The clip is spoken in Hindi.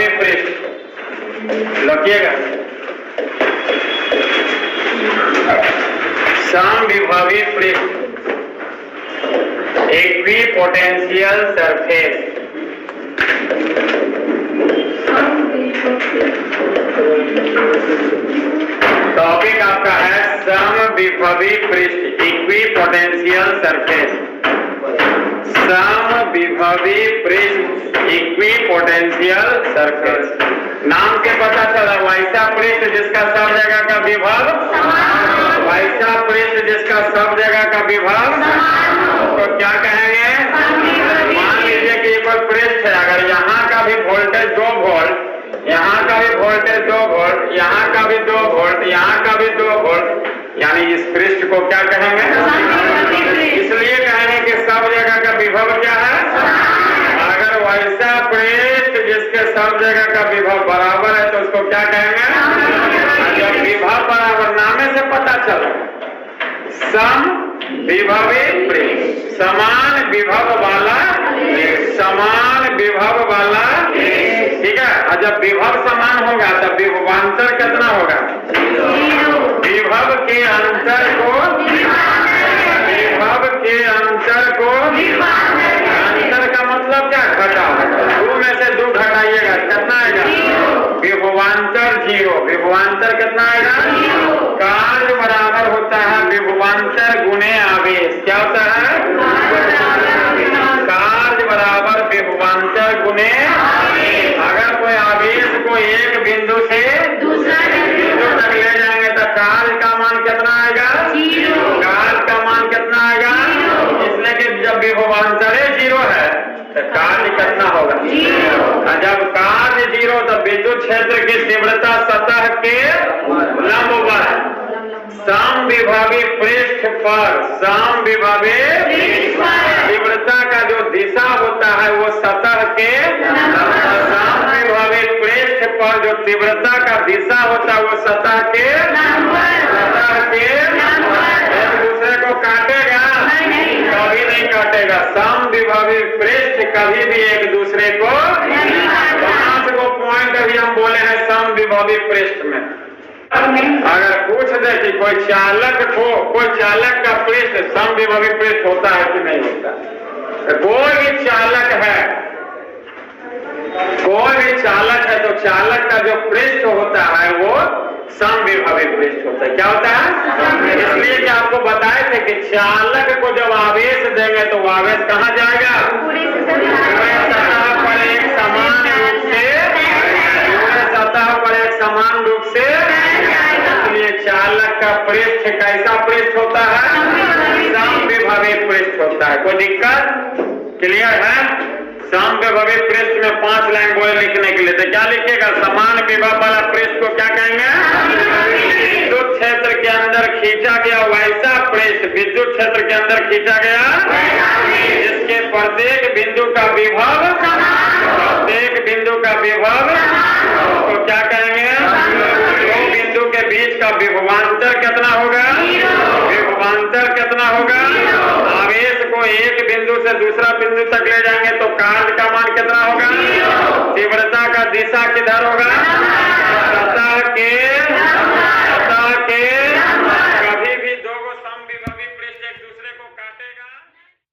समविभावी पृष्ठ, लिखिएगा समविभावी पृष्ठ, इक्विपोटेंशियल सरफेस। टॉपिक आपका है समविभवी पृष्ठ, इक्विपोटेंशियल सरफेस। समविभवी पृष्ठ, इक्विपोटेंशियल सरफेस। नाम से पता चला, वैसा पृष्ठ जिसका सब जगह का विभव, वैसा पृष्ठ जिसका सब जगह का विभव, तो क्या कहेंगे? मान लीजिए कि एक पृष्ठ है, अगर यहाँ का भी वोल्टेज 2 वोल्ट, यहाँ का भी वोल्टेज 2 वोल्ट, यहाँ का भी 2 वोल्ट, यहाँ का भी 2 वोल्ट, यानी इस पृष्ठ को क्या कहेंगे? इसलिए कहेंगे कि सब जगह का विभव क्या है? अगर वैसा पृष्ठ जिसके सब जगह का विभव बराबर है तो उसको क्या कहेंगे? जब विभव बराबर, नामे से पता चला समविभवी पृष्ठ, समान विभव वाला, समान विभव वाला, ठीक है। और जब विभव समान होगा तब विभवांतर कितना होगा? विभव के अंतर को, विभव के अंतर को, अंतर का मतलब क्या? घटाओ, 2 में से 2 घटाइएगा, कितना आएगा? विभवांतर 0। विभवांतर कितना आएगा? कार्य बराबर होता है विभवांतर गुणे आवेश। क्या होता है? कार्य बराबर विभवांतर गुणे। अगर कोई आवेश को एक बिंदु से दूसरा बिंदु तक ले जाएंगे तो कार्य का मान कितना आएगा? 0। कार्य का मान कितना आएगा? इसलिए कि जब विभवांतर 0 है तो कार्य कितना होगा? 0। जब कार्य 0 तो विद्युत क्षेत्र की तीव्रता सतह के लंबवत समविभवी पृष्ठ पर, समविभवी तीव्रता का जो दिशा होता है वो सतह के, समविभवी पृष्ठ पर जो तीव्रता का दिशा होता है वो सतह के, एक दूसरे को काटेगा? कभी नहीं काटेगा। समविभवी पृष्ठ कभी भी एक दूसरे को, 5 गो पॉइंट अभी हम बोले हैं समविभवी पृष्ठ में। अगर पूछ दे कि कोई चालक का पृष्ठ समविभवी पृष्ठ होता है कि नहीं होता, कोई भी चालक है, कोई भी चालक है तो चालक का जो पृष्ठ होता है वो समविभवी पृष्ठ होता है। क्या होता है? इसलिए कि आपको बताए थे कि चालक को जब आवेश देंगे तो आवेश कहाँ जाएगा? सतह पर एक समान रूप से, सतह पर एक समान रूप से। इसलिए चालक का पृष्ठ कैसा पृष्ठ होता है? समविभवी पृष्ठ होता है। कोई दिक्कत? क्लियर है? समविभवी पृष्ठ में 5 लाइन बोले लिखने के लिए, तो क्या लिखिएगा? समान विभव वाला पृष्ठ को क्या कहेंगे? विद्युत क्षेत्र के अंदर खींचा गया वैसा पृष्ठ, विद्युत क्षेत्र के अंदर खींचा गया जिसके प्रत्येक बिंदु का विभव, प्रत्येक बिंदु का विभव, उसको क्या कहेंगे? दो बिंदु के बीच का विभवांतर कितना होगा? विभवांतर कितना होगा? आवेश को एक बिंदु से दूसरा बिंदु तक ले जाएंगे तो कार्य का मान कितना होगा? तीव्रता का दिशा किधर होगा? सतह के